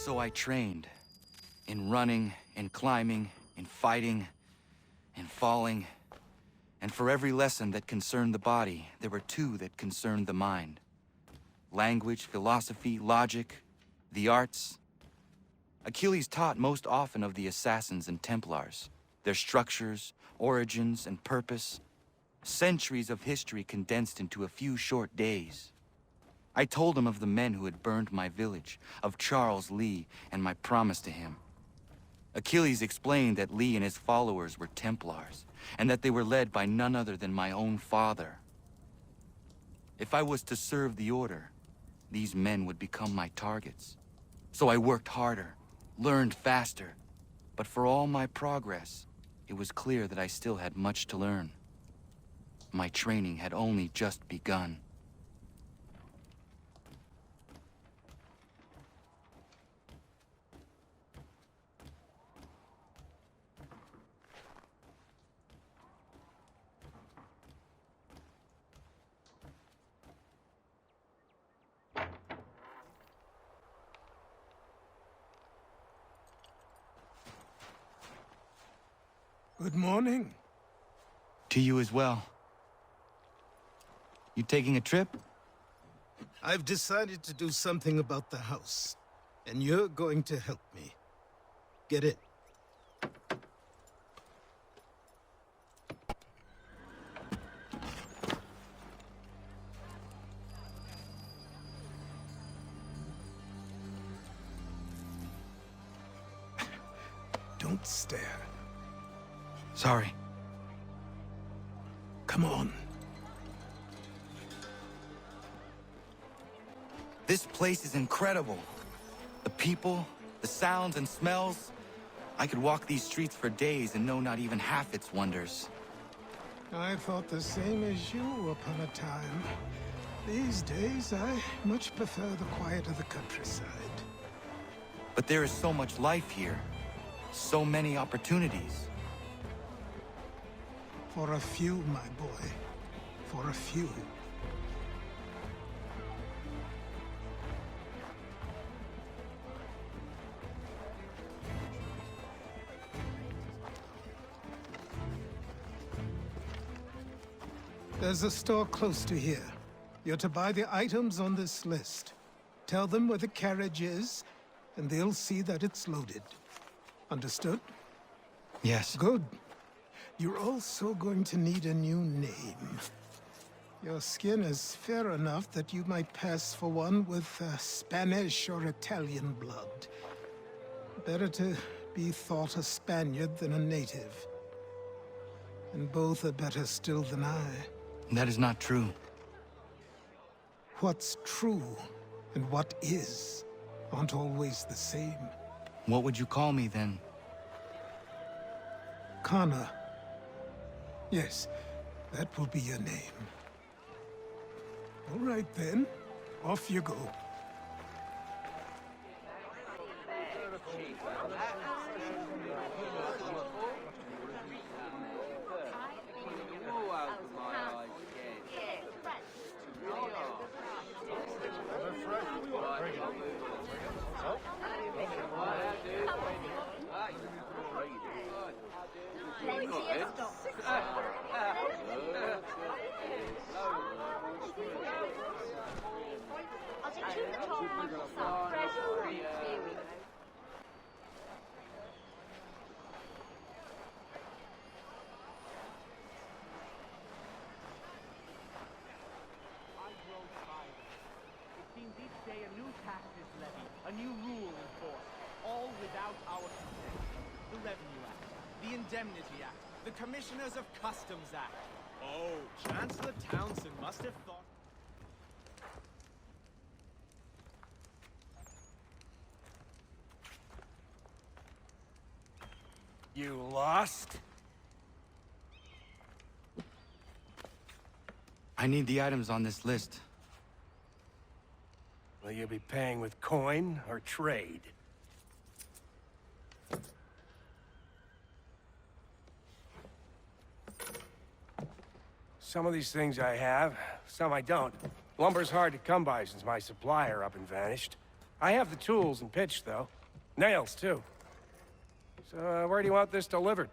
So I trained. In running, in climbing, in fighting, in falling. And for every lesson that concerned the body, there were two that concerned the mind. Language, philosophy, logic, the arts. Achilles taught most often of the Assassins and Templars, their structures, origins, and purpose. Centuries of history condensed into a few short days. I told him of the men who had burned my village, of Charles Lee, and my promise to him. Achilles explained that Lee and his followers were Templars, and that they were led by none other than my own father. If I was to serve the Order, these men would become my targets. So I worked harder, learned faster, but for all my progress, it was clear that I still had much to learn. My training had only just begun. Good morning. To you as well. You taking a trip? I've decided to do something about the house, and you're going to help me. Get in. Don't stare. Sorry. Come on. This place is incredible. The people, the sounds and smells. I could walk these streets for days and know not even half its wonders. I thought the same as you upon a time. These days, I much prefer the quiet of the countryside. But there is so much life here. So many opportunities. For a few, my boy. For a few. There's a store close to here. You're to buy the items on this list. Tell them where the carriage is, and they'll see that it's loaded. Understood? Yes. Good. You're also going to need a new name. Your skin is fair enough that you might pass for one with Spanish or Italian blood. Better to be thought a Spaniard than a native. And both are better still than I. That is not true. What's true and what is aren't always the same. What would you call me then? Connor. Yes, that will be your name. All right then, off you go. A new rule enforced, all without our consent. The Revenue Act, the Indemnity Act, the Commissioners of Customs Act. Oh, Chancellor Townsend must have thought... You lost? I need the items on this list. Will you be paying with coin or trade? Some of these things I have, some I don't. Lumber's hard to come by since my supplier up and vanished. I have the tools and pitch, though. Nails, too. So, where do you want this delivered?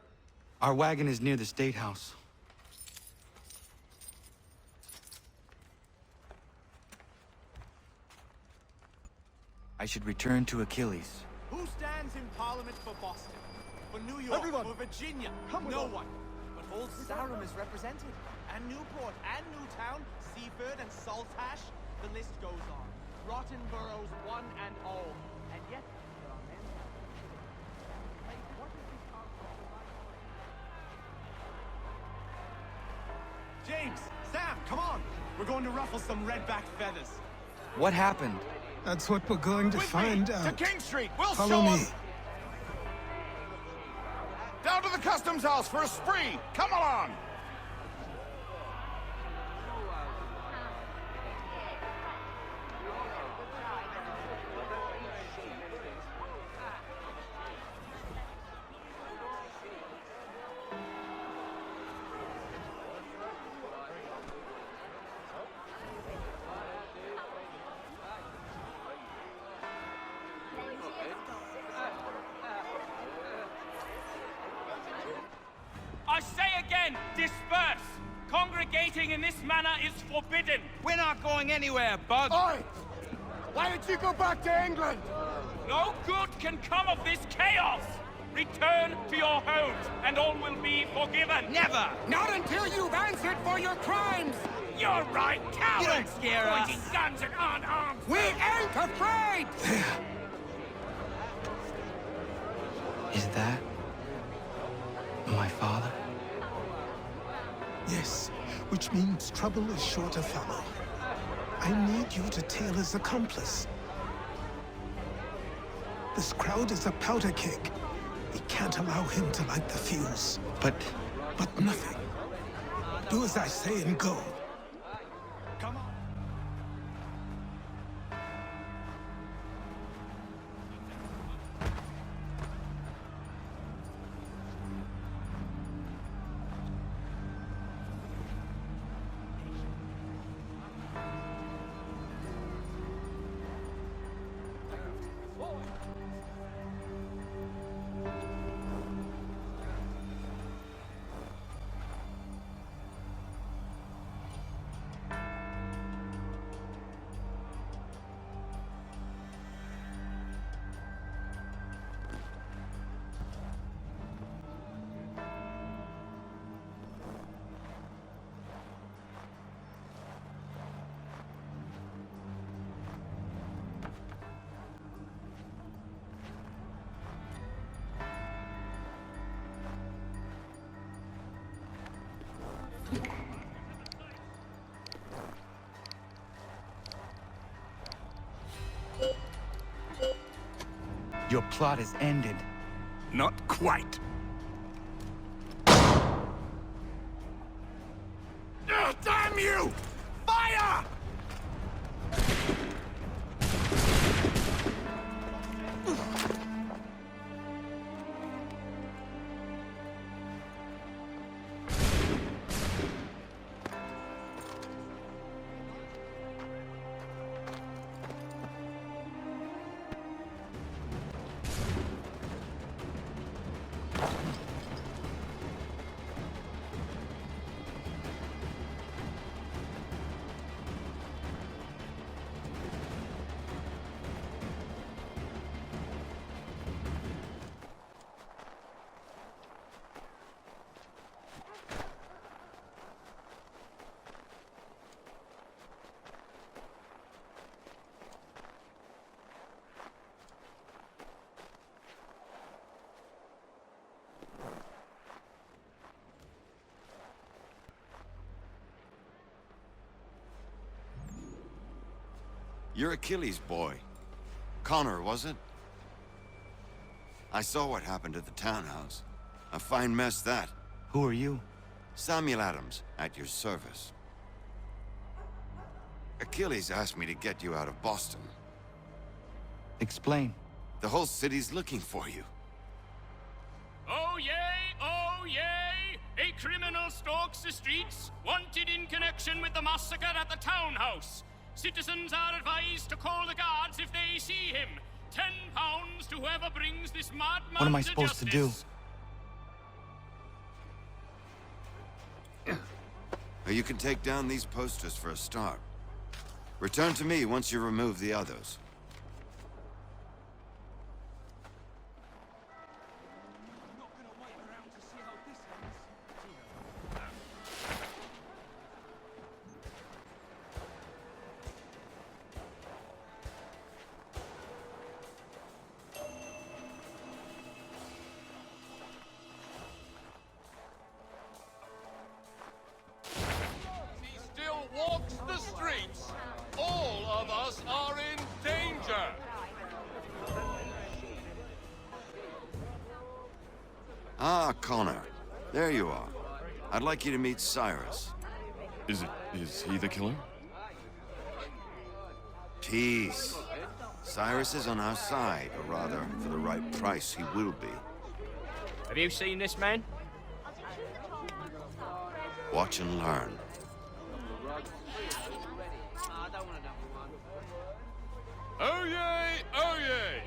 Our wagon is near the State House. I should return to Achilles. Who stands in Parliament for Boston? For New York? Everyone! For Virginia? Come no on. one. But Old Sarum is represented. And Newport and Newtown, Seaford and Saltash. The list goes on. Rotten boroughs, one and all. And yet, there are men... Like, what is this outcome? James! Sam, come on! We're going to ruffle some redback feathers. What happened? That's what we're going to find To out. King Street! We'll Follow show me. 'em! Down to the customs house for a spree! Come along! I say again, disperse! Congregating in this manner is forbidden! We're not going anywhere, Bug. Oi! Why don't you go back to England? No good can come of this chaos! Return to your homes, and all will be forgiven! Never! Not until you've answered for your crimes! You're right, cowards! You don't scare us. Pointing guns and aren't armed! We ain't afraid! Is that my father? Yes, which means trouble is sure to follow. I need you to tail his accomplice. This crowd is a powder keg. We can't allow him to light the fuse. But But nothing. Do as I say and go. Come on. your plot is ended. Not quite. Damn you! Fire! You're Achilles' boy. Connor, was it? I saw what happened at the townhouse. A fine mess, that. Who are you? Samuel Adams, at your service. Achilles asked me to get you out of Boston. Explain. The whole city's looking for you. Oh yay, oh yay! A criminal stalks the streets, wanted in connection with the massacre at the townhouse. Citizens are advised to call the guards if they see him. £10 to whoever brings this madman What am I supposed to do? You can take down these posters for a start. Return to me once you remove the others. He still walks the streets. All of us are in danger. Ah, Connor. There you are. I'd like you to meet Cyrus. Is he the killer? Peace. Cyrus is on our side, or rather, for the right price, he will be. Have you seen this man? Watch and learn. Oh yay, oh yay!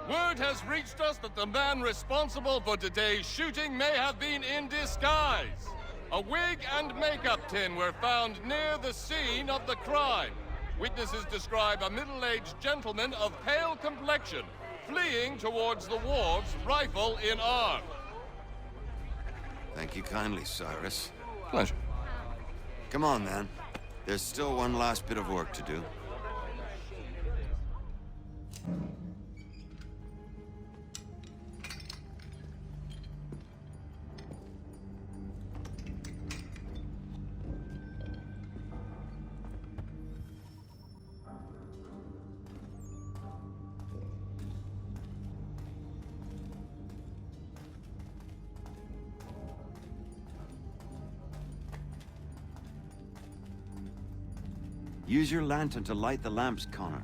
Word has reached us that the man responsible for today's shooting may have been in disguise. A wig and makeup tin were found near the scene of the crime. Witnesses describe a middle-aged gentleman of pale complexion fleeing towards the wharves, rifle in arm. Thank you kindly, Cyrus. Pleasure. Come on, then. There's still one last bit of work to do. Use your lantern to light the lamps, Connor.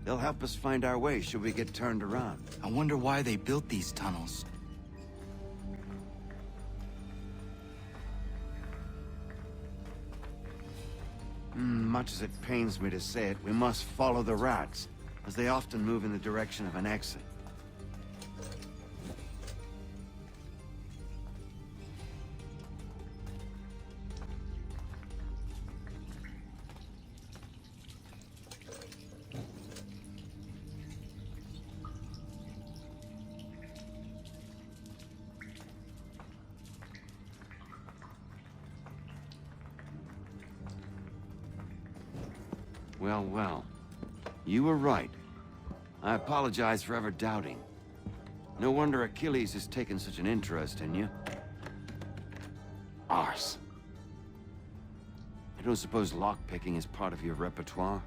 They'll help us find our way should we get turned around. I wonder why they built these tunnels. Much as it pains me to say it, we must follow the rats, as they often move in the direction of an exit. Well, well. You were right. I apologize for ever doubting. No wonder Achilles has taken such an interest in you. Arse. I don't suppose lockpicking is part of your repertoire?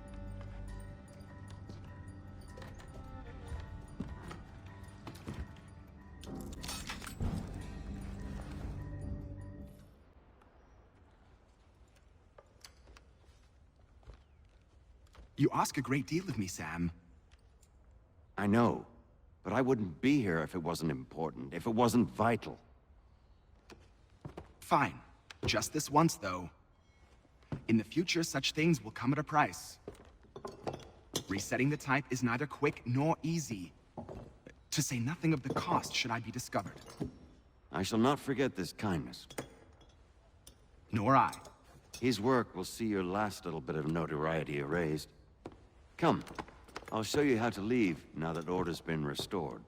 You ask a great deal of me, Sam. I know, but I wouldn't be here if it wasn't important, if it wasn't vital. Fine. Just this once, though. In the future, such things will come at a price. Resetting the type is neither quick nor easy. To say nothing of the cost should I be discovered. I shall not forget this kindness. Nor I. His work will see your last little bit of notoriety erased. Come, I'll show you how to leave now that order's been restored.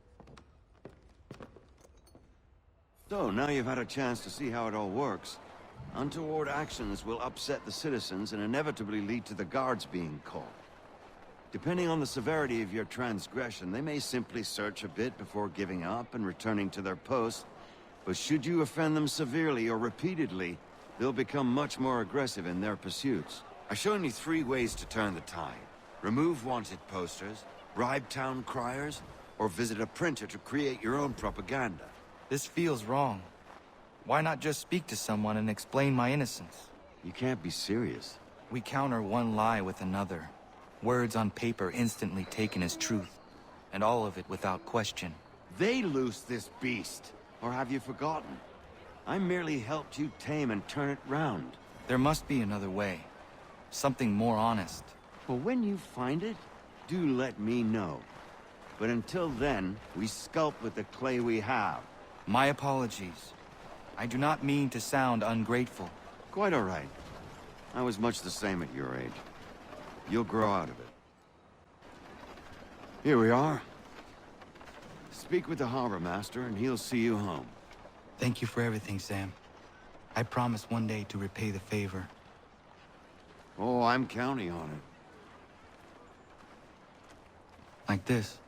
So, now you've had a chance to see how it all works. Untoward actions will upset the citizens and inevitably lead to the guards being called. Depending on the severity of your transgression, they may simply search a bit before giving up and returning to their post. But should you offend them severely or repeatedly, they'll become much more aggressive in their pursuits. I've shown you 3 ways to turn the tide. Remove wanted posters, bribe town criers, or visit a printer to create your own propaganda. This feels wrong. Why not just speak to someone and explain my innocence? You can't be serious. We counter one lie with another. Words on paper instantly taken as truth. And all of it without question. They loosed this beast. Or have you forgotten? I merely helped you tame and turn it round. There must be another way. Something more honest. Well, when you find it, do let me know. But until then, we sculpt with the clay we have. My apologies. I do not mean to sound ungrateful. Quite all right. I was much the same at your age. You'll grow out of it. Here we are. Speak with the harbor master, and he'll see you home. Thank you for everything, Sam. I promise one day to repay the favor. Oh, I'm counting on it. Like this.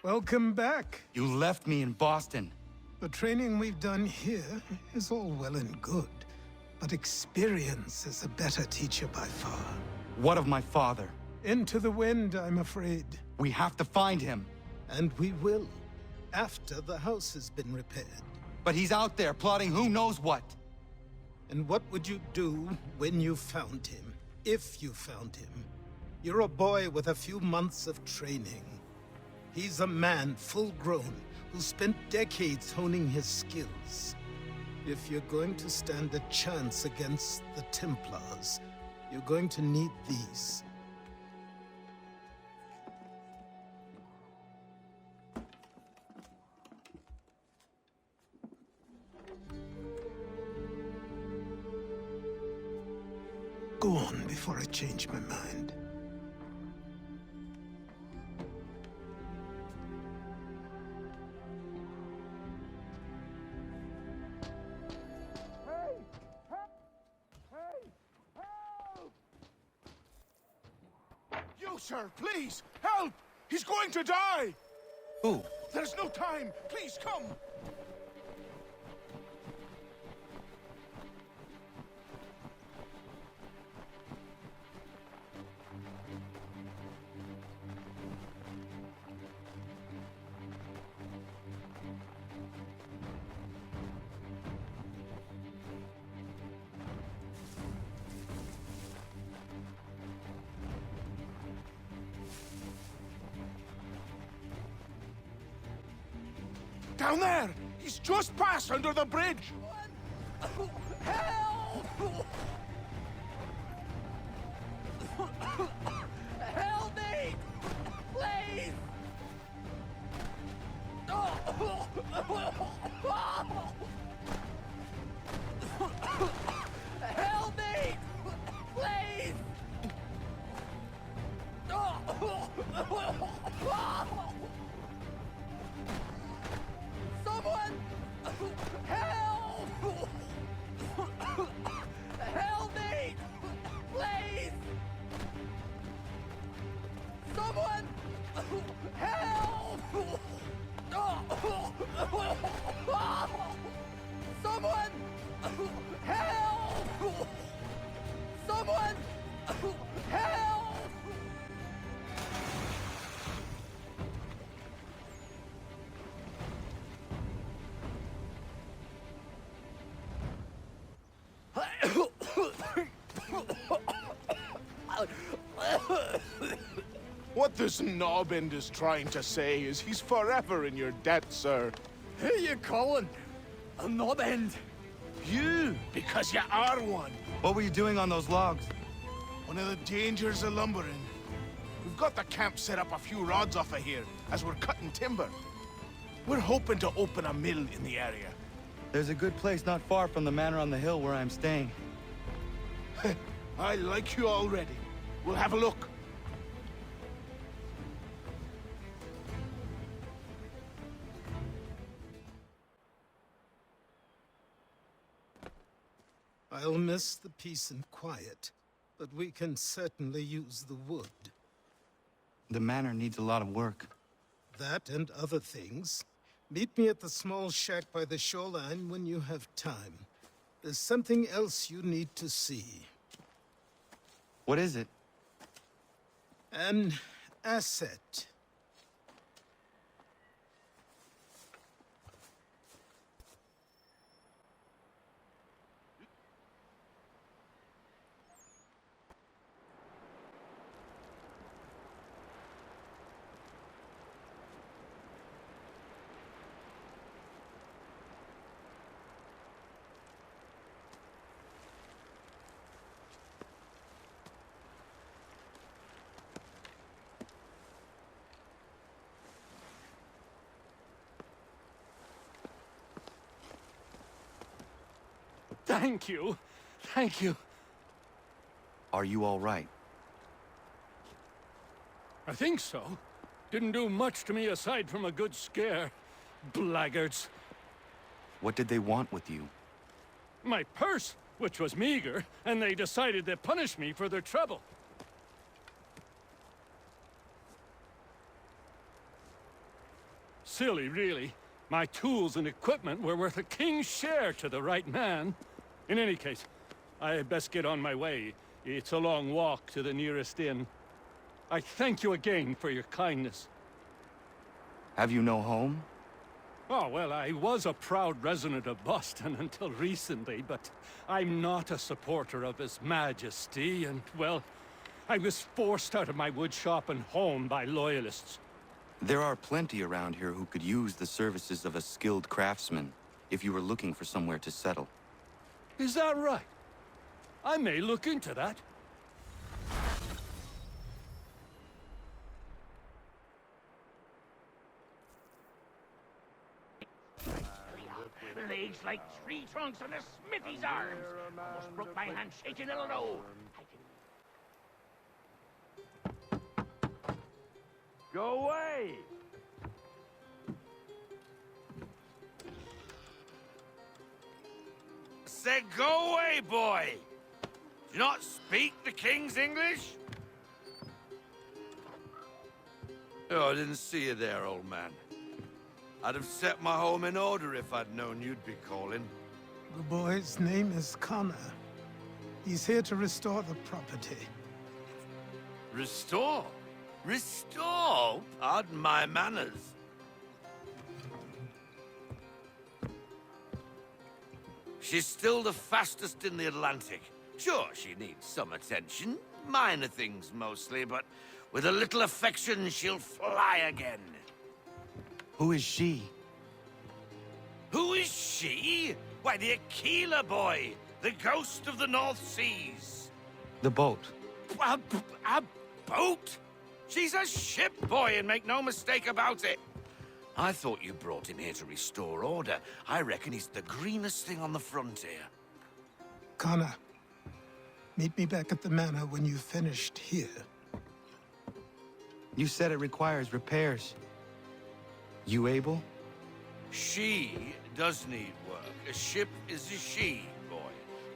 Welcome back. You left me in Boston. The training we've done here is all well and good, but experience is a better teacher by far. What of my father? Into the wind, I'm afraid. We have to find him. And we will, after the house has been repaired. But he's out there plotting who knows what. And what would you do when you found him? If you found him? You're a boy with a few months of training. He's a man, full-grown, who spent decades honing his skills. If you're going to stand a chance against the Templars, you're going to need these. Go on before I change my mind. You, sir, please, help! He's going to die! Who? There's no time! Please, come! Down there! He's just passed under the bridge! Help! Help me! Please! Help me! Please! Someone! Help! Help me! Please! Someone! Help! Someone! Help! Someone! Help! What this knobend is trying to say is he's forever in your debt, sir. Who you calling? A knob end? You, because you are one. What were you doing on those logs? One of the dangers of lumbering. We've got the camp set up a few rods off of here, as we're cutting timber. We're hoping to open a mill in the area. There's a good place not far from the manor on the hill where I'm staying. I like you already. We'll have a look. I'll miss the peace and quiet, but we can certainly use the wood. The manor needs a lot of work. That and other things. Meet me at the small shack by the shoreline when you have time. there's something else you need to see. What is it? An asset. Thank you. Thank you. Are you all right? I think so. Didn't do much to me aside from a good scare. Blackguards. What did they want with you? My purse, which was meager, and they decided to punish me for their trouble. Silly, really. My tools and equipment were worth a king's share to the right man. In any case, I had best get on my way. It's a long walk to the nearest inn. I thank you again for your kindness. Have you no home? Oh, well, I was a proud resident of Boston until recently, but I'm not a supporter of His Majesty, and, well, I was forced out of my woodshop and home by loyalists. There are plenty around here who could use the services of a skilled craftsman if you were looking for somewhere to settle. Is that right? I may look into that. Legs like tree trunks on a smithy's arms. Almost broke my hand shaking a little. Go away! Said go away, boy! Do you not speak the King's English? Oh, I didn't see you there, old man. I'd have set my home in order if I'd known you'd be calling. The boy's name is Connor. He's here to restore the property. Restore? Restore? Pardon my manners. She's still the fastest in the Atlantic. Sure, she needs some attention. Minor things mostly, but with a little affection, she'll fly again. Who is she? Who is she? Why, the Aquila boy, the ghost of the North Seas. The boat. A boat? She's a ship, boy, and make no mistake about it. I thought you brought him here to restore order. I reckon he's the greenest thing on the frontier. Connor, meet me back at the manor when you've finished here. You said it requires repairs. You able? She does need work. A ship is a she, boy.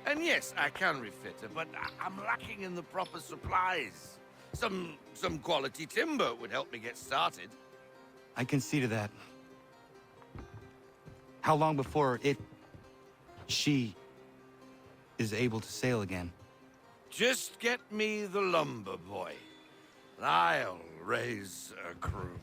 And yes, I can refit her, but I'm lacking in the proper supplies. Some quality timber would help me get started. I can see to that. How long before she is able to sail again? Just get me the lumber, boy. I'll raise a crew.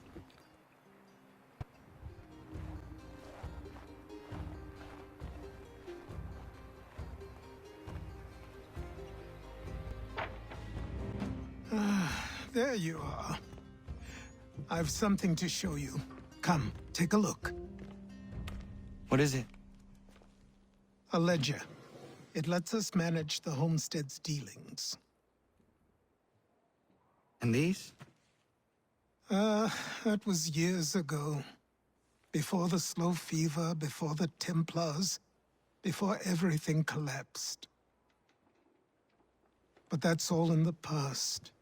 There you are. I've something to show you. Come, take a look. What is it? A ledger. It lets us manage the homestead's dealings. And these? That was years ago. Before the Slow Fever, before the Templars, before everything collapsed. But that's all in the past.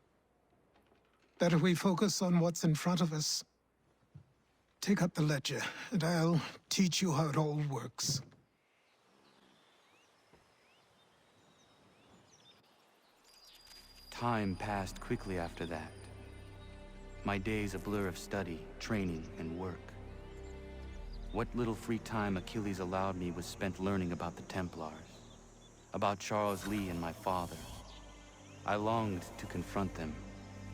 Better we focus on what's in front of us. Take up the ledger, and I'll teach you how it all works. Time passed quickly after that. My days a blur of study, training, and work. What little free time Achilles allowed me was spent learning about the Templars. about Charles Lee and my father. I longed to confront them,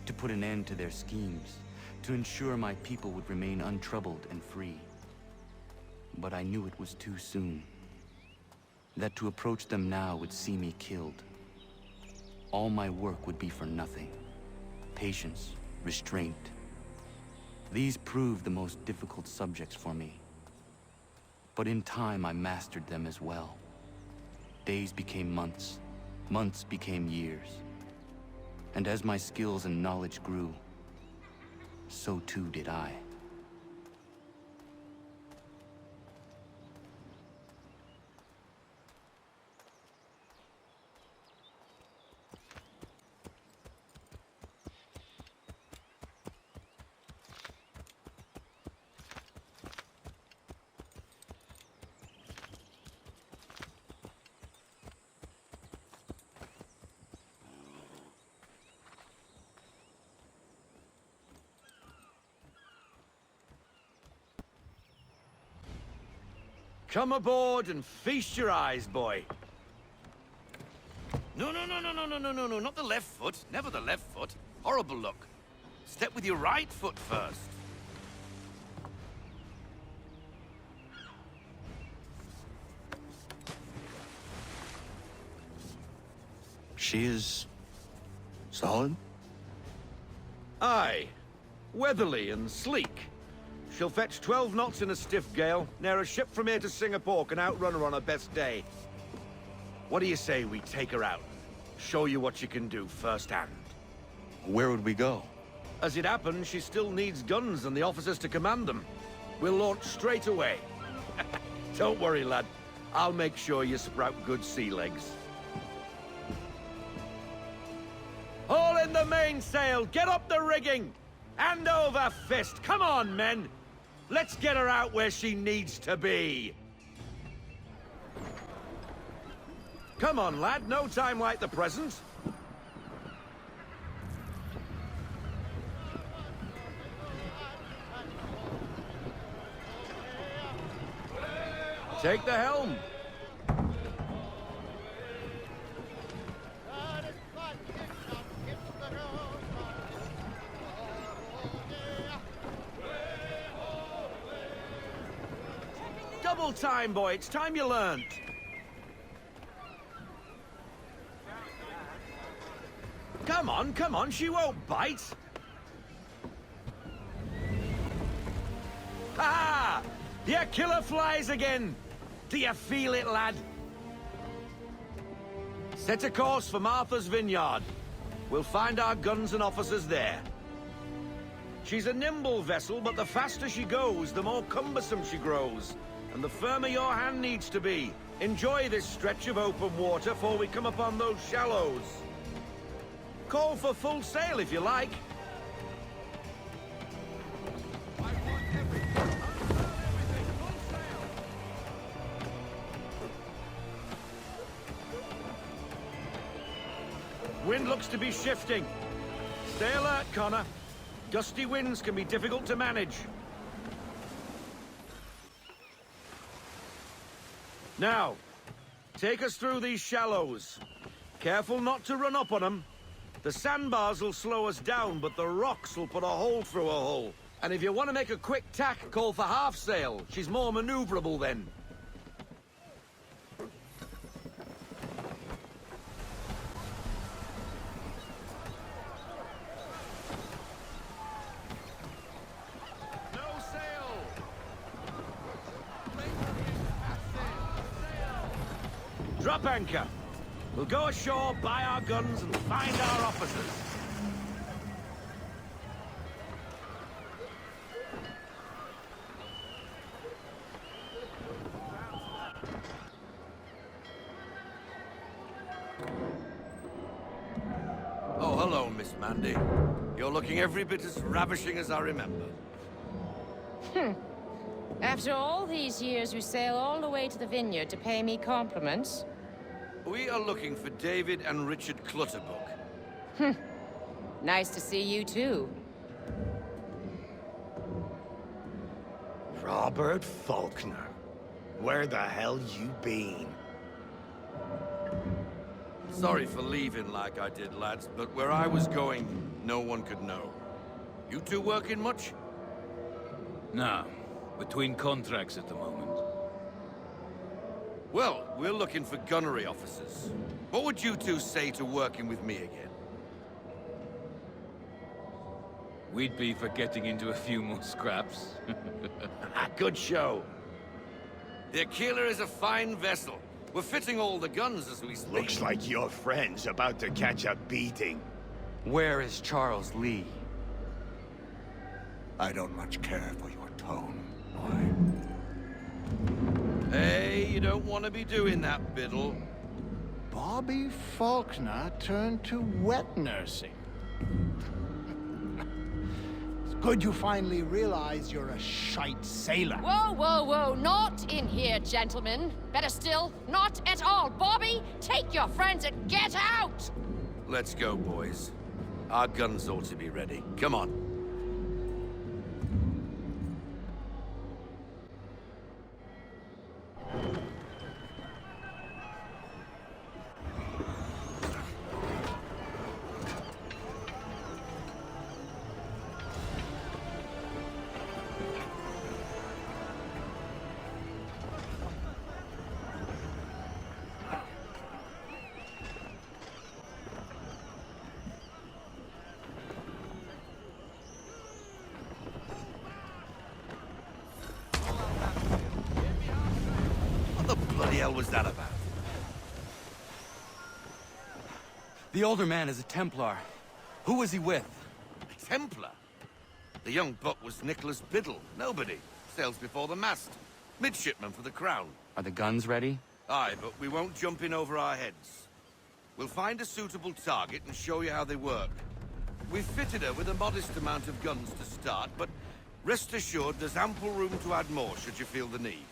to put an end to their schemes, to ensure my people would remain untroubled and free. But I knew it was too soon. That to approach them now would see me killed. All my work would be for nothing. Patience, restraint. These proved the most difficult subjects for me. But in time, I mastered them as well. Days became months, months became years. And as my skills and knowledge grew, so too did I. Come aboard and feast your eyes, boy. No, not the left foot. Never the left foot. Horrible look. Step with your right foot first. She is... solid? Aye. Weatherly and sleek. She'll fetch 12 knots in a stiff gale. Ne'er a ship from here to Singapore can outrun her on her best day. What do you say we take her out? Show you what she can do firsthand. Where would we go? As it happens, she still needs guns and the officers to command them. We'll launch straight away. Don't worry, lad. I'll make sure you sprout good sea legs. Haul in the mainsail! Get up the rigging! Hand over fist! Come on, men! Let's get her out where she needs to be! Come on, lad. No time like the present. Take the helm. Double time, boy. It's time you learned. Come on. She won't bite. Ha! The killer flies again. Do you feel it, lad? Set a course for Martha's Vineyard. We'll find our guns and officers there. She's a nimble vessel, but the faster she goes, the more cumbersome she grows. And the firmer your hand needs to be. Enjoy this stretch of open water before we come upon those shallows. Call for full sail if you like. Wind looks to be shifting. Stay alert, Connor. Gusty winds can be difficult to manage. Now, take us through these shallows. Careful not to run up on them. The sandbars will slow us down, but the rocks will put a hole through a hole. And if you want to make a quick tack, call for half sail. She's more maneuverable then. Drop anchor. We'll go ashore, buy our guns, and find our officers. Oh, hello, Miss Mandy. You're looking every bit as ravishing as I remember. After all these years, you sail all the way to the vineyard to pay me compliments? We are looking for David and Richard Clutterbuck. Nice to see you, too. Robert Faulkner. Where the hell you been? Sorry for leaving like I did, lads, but where I was going, no one could know. You two working much? Nah, between contracts at the moment. Well, we're looking for gunnery officers. What would you two say to working with me again? We'd be for getting into a few more scraps. Good show. The Aquila is a fine vessel. We're fitting all the guns as we speak. Looks like your friend's about to catch a beating. Where is Charles Lee? I don't much care for your tone, boy. Hey, you don't want to be doing that, Biddle. Bobby Faulkner turned to wet nursing. It's good you finally realize you're a shite sailor. Whoa, whoa, whoa. Not in here, gentlemen. Better still, not at all. Bobby, take your friends and get out! Let's go, boys. Our guns ought to be ready. Come on. What the bloody hell was that about? The older man is a Templar. Who was he with? A Templar? The young buck was Nicholas Biddle. Nobody. Sails before the mast. Midshipman for the Crown. Are the guns ready? Aye, but we won't jump in over our heads. We'll find a suitable target and show you how they work. We've fitted her with a modest amount of guns to start, but rest assured there's ample room to add more should you feel the need.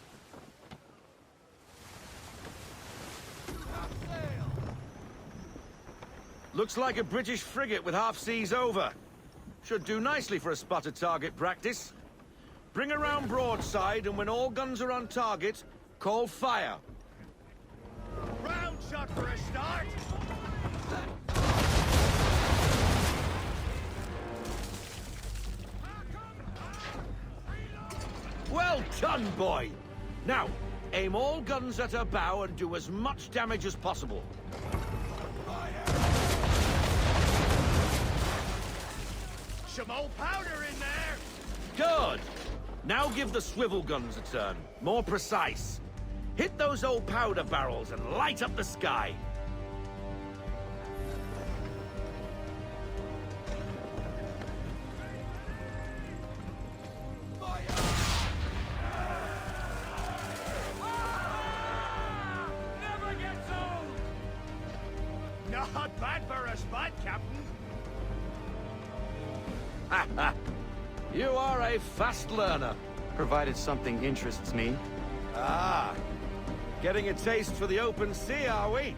Looks like a British frigate with half seas over. Should do nicely for a spotted target practice. Bring around broadside, and when all guns are on target, call fire. Round shot for a start. Well done, boy! Now, aim all guns at her bow and do as much damage as possible. Some old powder in there. Good! Now give the swivel guns a turn. More precise. Hit those old powder barrels and light up the sky. Never gets old. Not bad for a spot, Captain. You are a fast learner. Provided something interests me. Ah, getting a taste for the open sea, are we?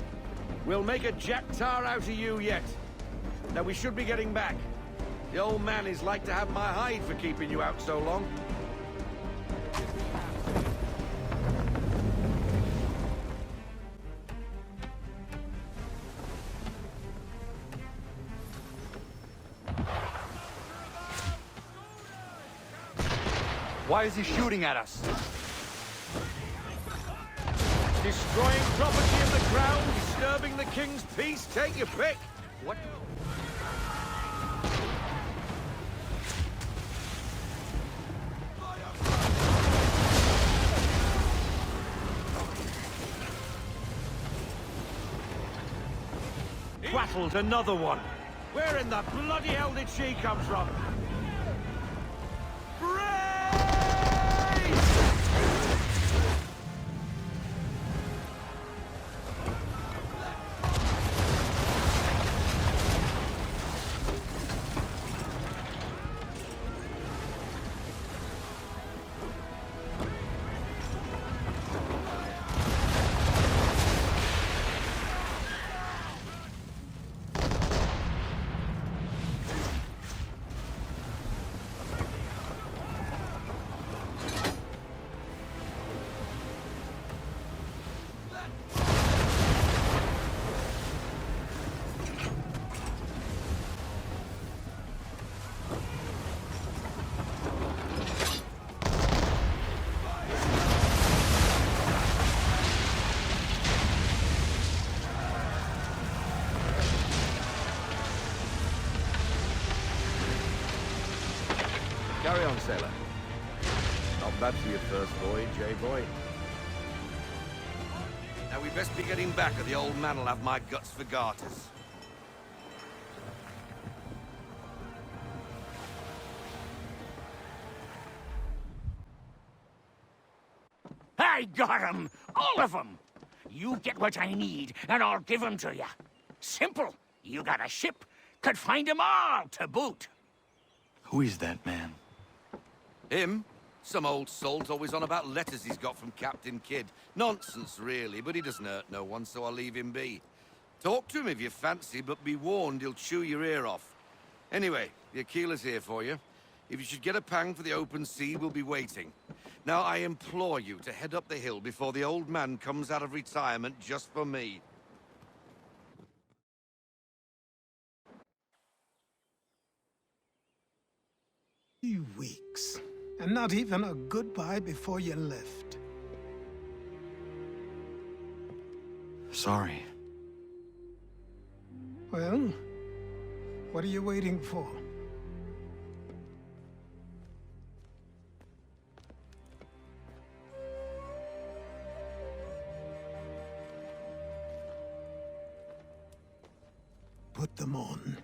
We'll make a jack tar out of you yet. Now we should be getting back. The old man is like to have my hide for keeping you out so long. Why is he shooting at us? Destroying property of the crown, disturbing the king's peace, take your pick. What? Quattled another one. Where in the bloody hell did she come from? Carry on, sailor. Not bad for your first voyage, eh, boy? Now we best be getting back, or the old man'll have my guts for garters. I got 'em! All of 'em! You get what I need, and I'll give 'em to you. Simple. You got a ship, could find 'em all to boot. Who is that man? Him? Some old salt's always on about letters he's got from Captain Kidd. Nonsense, really, but he doesn't hurt no one, so I'll leave him be. Talk to him if you fancy, but be warned he'll chew your ear off. Anyway, the Aquila's here for you. If you should get a pang for the open sea, we'll be waiting. Now, I implore you to head up the hill before the old man comes out of retirement just for me. Weeks. And not even a goodbye before you left. Sorry. Well, what are you waiting for? Put them on.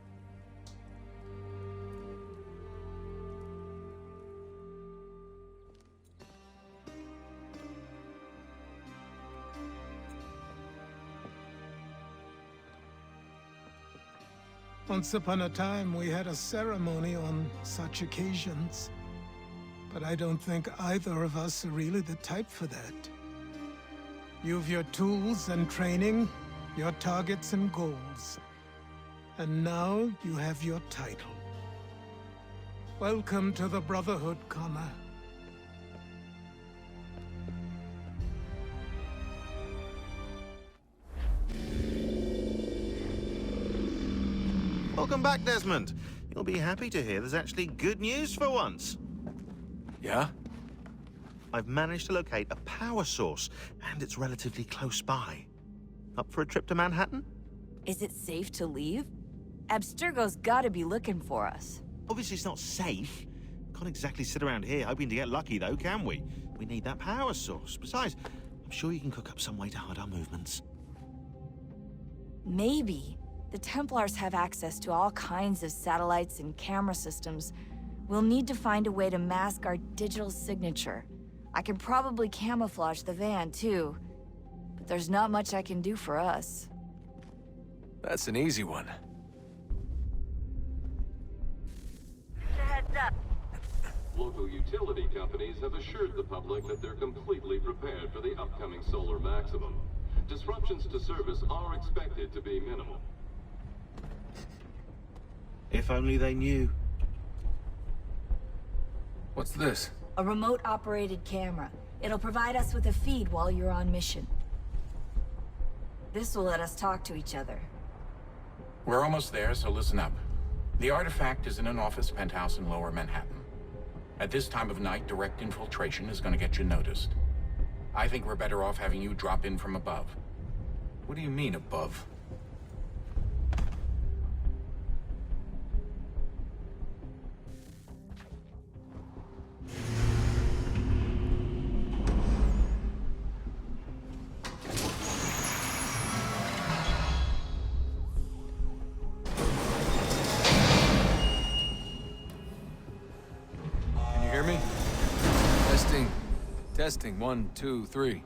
Once upon a time, we had a ceremony on such occasions. But I don't think either of us are really the type for that. You've your tools and training, your targets and goals. And now you have your title. Welcome to the Brotherhood, Connor. Welcome back, Desmond. You'll be happy to hear there's actually good news for once. Yeah? I've managed to locate a power source, and it's relatively close by. Up for a trip to Manhattan? Is it safe to leave? Abstergo's gotta be looking for us. Obviously it's not safe. Can't exactly sit around here hoping to get lucky, though, can we? We need that power source. Besides, I'm sure you can cook up some way to hide our movements. Maybe. The Templars have access to all kinds of satellites and camera systems. We'll need to find a way to mask our digital signature. I can probably camouflage the van, too. But there's not much I can do for us. That's an easy one. Just a heads up. Local utility companies have assured the public that they're completely prepared for the upcoming solar maximum. Disruptions to service are expected to be minimal. If only they knew. What's this? A remote-operated camera. It'll provide us with a feed while you're on mission. This will let us talk to each other. We're almost there, so listen up. The artifact is in an office penthouse in Lower Manhattan. At this time of night, direct infiltration is going to get you noticed. I think we're better off having you drop in from above. What do you mean, above? Testing, 1, 2, 3.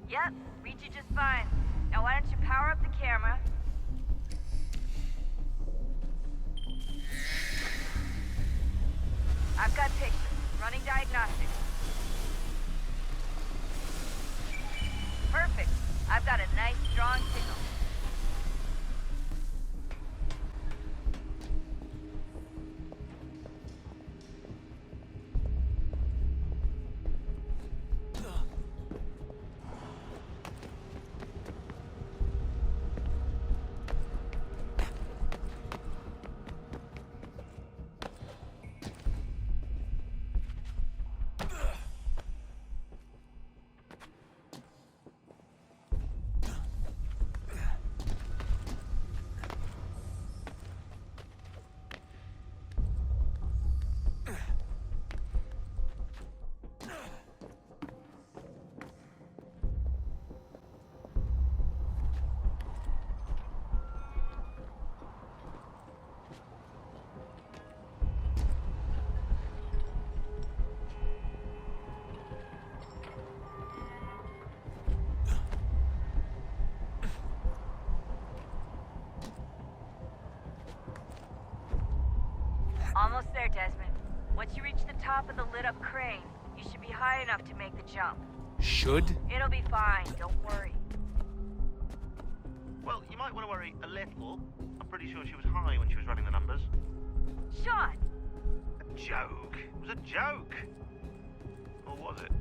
Yep, read you just fine. Now why don't you power up the camera? I've got pictures. Running diagnostics. Perfect. I've got a nice, strong signal. Almost there, Desmond. Once you reach the top of the lit-up crane, you should be high enough to make the jump. Should? It'll be fine, don't worry. Well, you might want to worry a little. I'm pretty sure she was high when she was running the numbers. Sean! A joke. It was a joke. Or was it?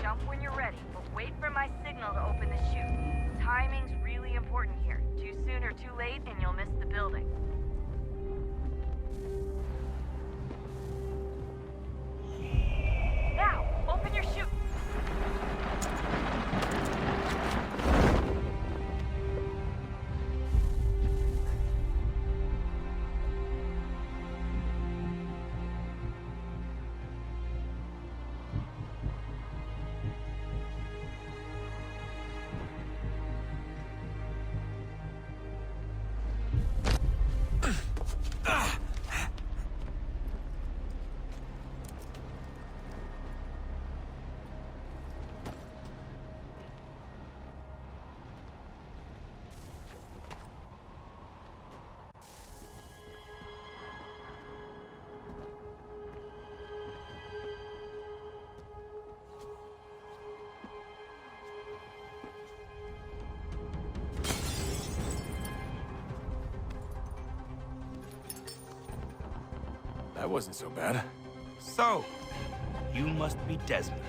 Jump when you're ready, but wait for my signal to open the chute. Timing's really important here. Too soon or too late, and you'll miss the building. Now, open your chute! That wasn't so bad. So, you must be Desmond.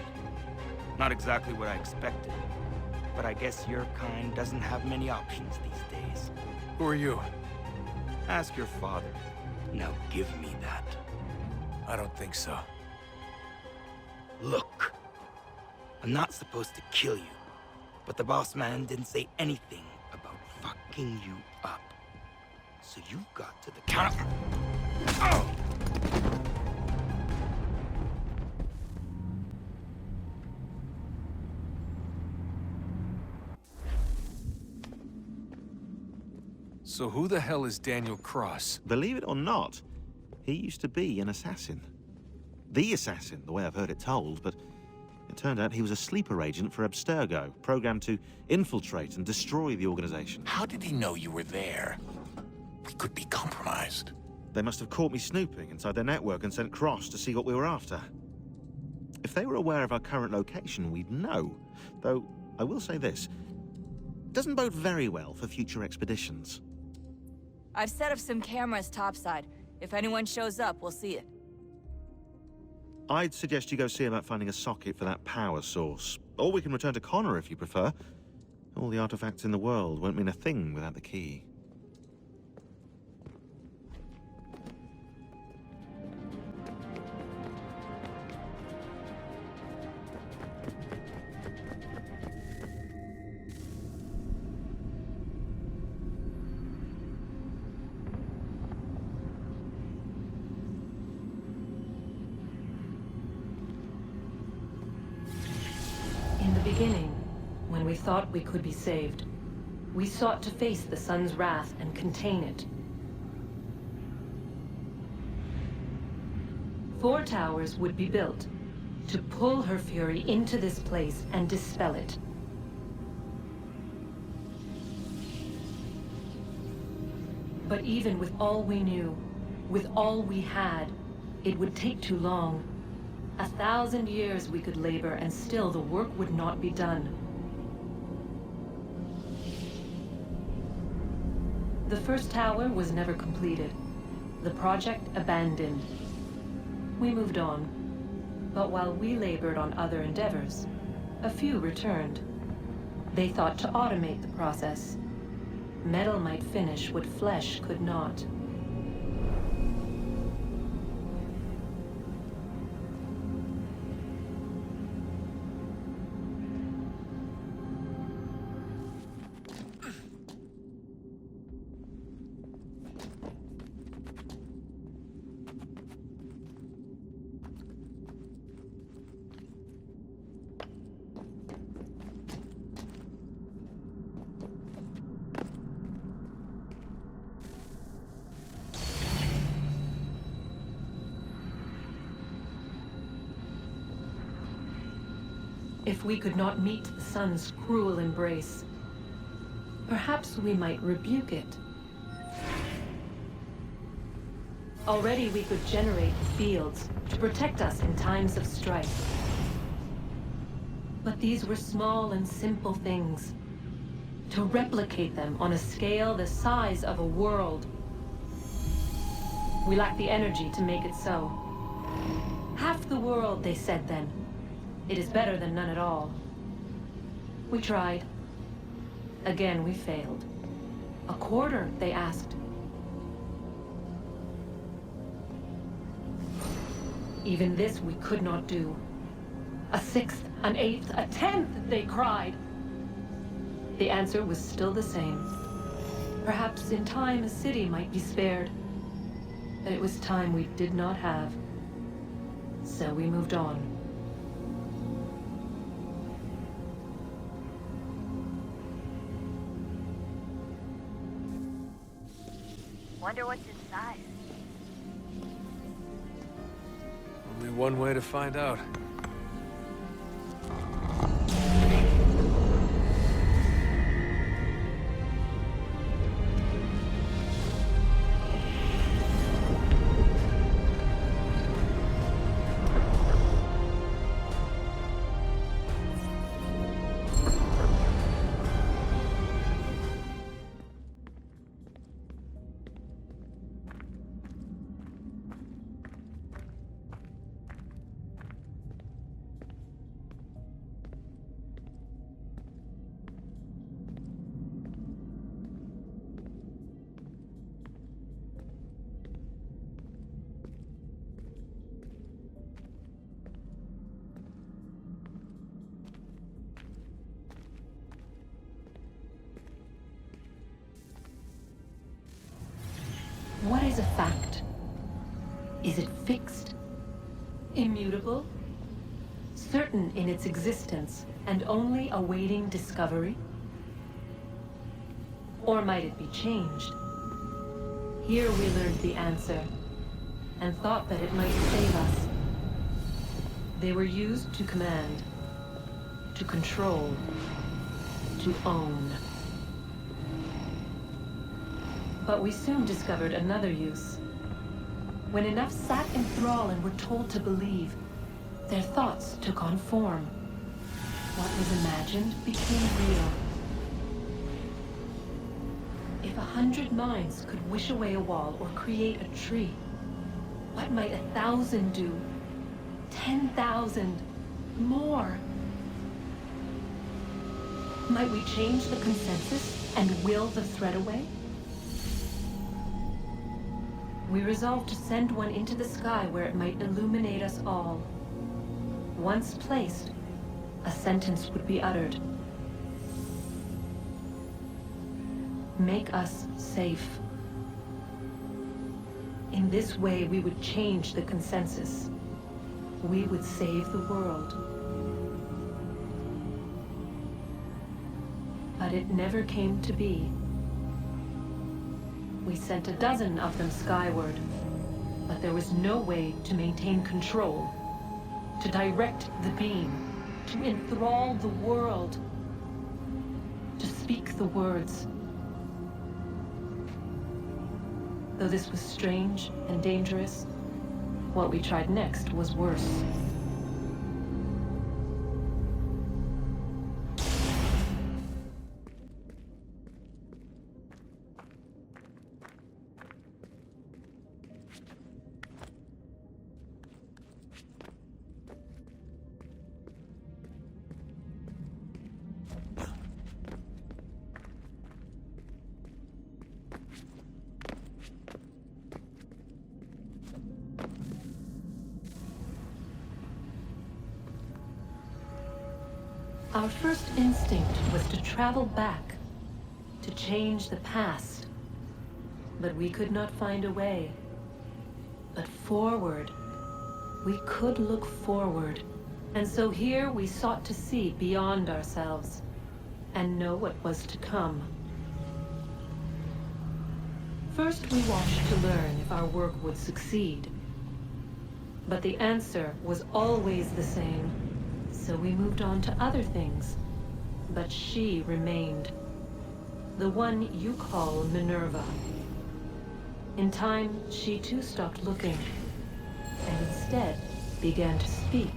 Not exactly what I expected, but I guess your kind doesn't have many options these days. Who are you? Ask your father. Now give me that. I don't think so. Look, I'm not supposed to kill you, but the boss man didn't say anything about fucking you up. So you got to the counter. Oh! So who the hell is Daniel Cross? Believe it or not, he used to be an assassin. The assassin, the way I've heard it told, but it turned out he was a sleeper agent for Abstergo, programmed to infiltrate and destroy the organization. How did he know you were there? We could be compromised. They must have caught me snooping inside their network and sent Cross to see what we were after. If they were aware of our current location, we'd know. Though, I will say this, doesn't bode very well for future expeditions. I've set up some cameras topside. If anyone shows up, we'll see it. I'd suggest you go see about finding a socket for that power source. Or we can return to Connor if you prefer. All the artifacts in the world won't mean a thing without the key. In the beginning, when we thought we could be saved, we sought to face the sun's wrath and contain it. 4 towers would be built to pull her fury into this place and dispel it. But even with all we knew, with all we had, it would take too long. 1,000 years we could labor, and still the work would not be done. The first tower was never completed. The project abandoned. We moved on. But while we labored on other endeavors, a few returned. They thought to automate the process. Metal might finish what flesh could not. If we could not meet the sun's cruel embrace, perhaps we might rebuke it. Already we could generate fields to protect us in times of strife. But these were small and simple things. To replicate them on a scale the size of a world, we lack the energy to make it so. Half the world, they said then. It is better than none at all. We tried. Again, we failed. A quarter, they asked. Even this we could not do. A sixth, an eighth, a tenth, they cried. The answer was still the same. Perhaps in time a city might be spared. But it was time we did not have. So we moved on. Wonder what's inside. Only one way to find out. What is a fact? Is it fixed? Immutable? Certain in its existence and only awaiting discovery? Or might it be changed? Here we learned the answer, and thought that it might save us. They were used to command, to control, to own. But we soon discovered another use. When enough sat in thrall and were told to believe, their thoughts took on form. What was imagined became real. If 100 minds could wish away a wall or create a tree, what might 1,000 do? 10,000? More? Might we change the consensus and will the threat away? We resolved to send one into the sky where it might illuminate us all. Once placed, a sentence would be uttered. Make us safe. In this way, we would change the consensus. We would save the world. But it never came to be. We sent a dozen of them skyward, but there was no way to maintain control, to direct the beam, to enthrall the world, to speak the words. Though this was strange and dangerous, what we tried next was worse. Our first instinct was to travel back, to change the past. But we could not find a way. But forward, we could look forward. And so here we sought to see beyond ourselves, and know what was to come. First we watched to learn if our work would succeed. But the answer was always the same. So we moved on to other things. But she remained. The one you call Minerva. In time, she too stopped looking, and instead began to speak.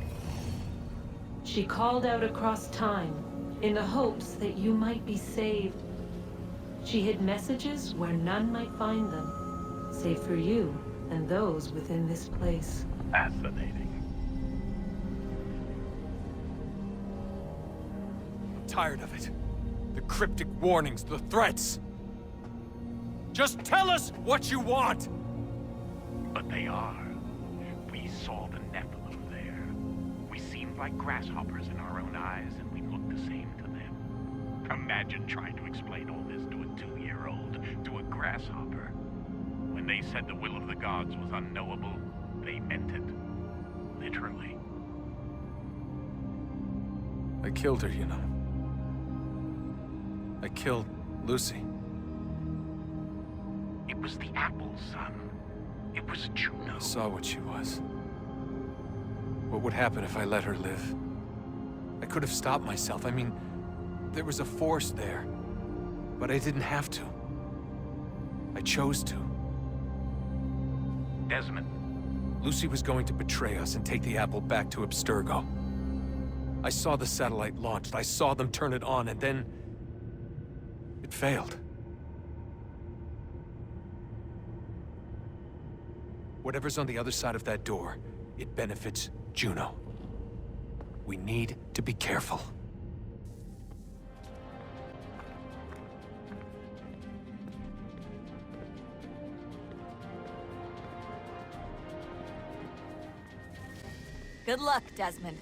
She called out across time, in the hopes that you might be saved. She hid messages where none might find them, save for you and those within this place. Fascinating. I'm tired of it. The cryptic warnings, the threats. Just tell us what you want! But they are. We saw the Nephilim there. We seemed like grasshoppers in our own eyes, and we looked the same to them. Imagine trying to explain all this to a 2-year-old, to a grasshopper. When they said the will of the gods was unknowable, they meant it. Literally. I killed her, you know. I killed Lucy. It was the apple, son. It was Juno. I saw what she was. What would happen if I let her live? I could have stopped myself. I mean, there was a force there. But I didn't have to. I chose to. Desmond. Lucy was going to betray us and take the apple back to Abstergo. I saw the satellite launched. I saw them turn it on, and then... it failed. Whatever's on the other side of that door, it benefits Juno. We need to be careful. Good luck, Desmond.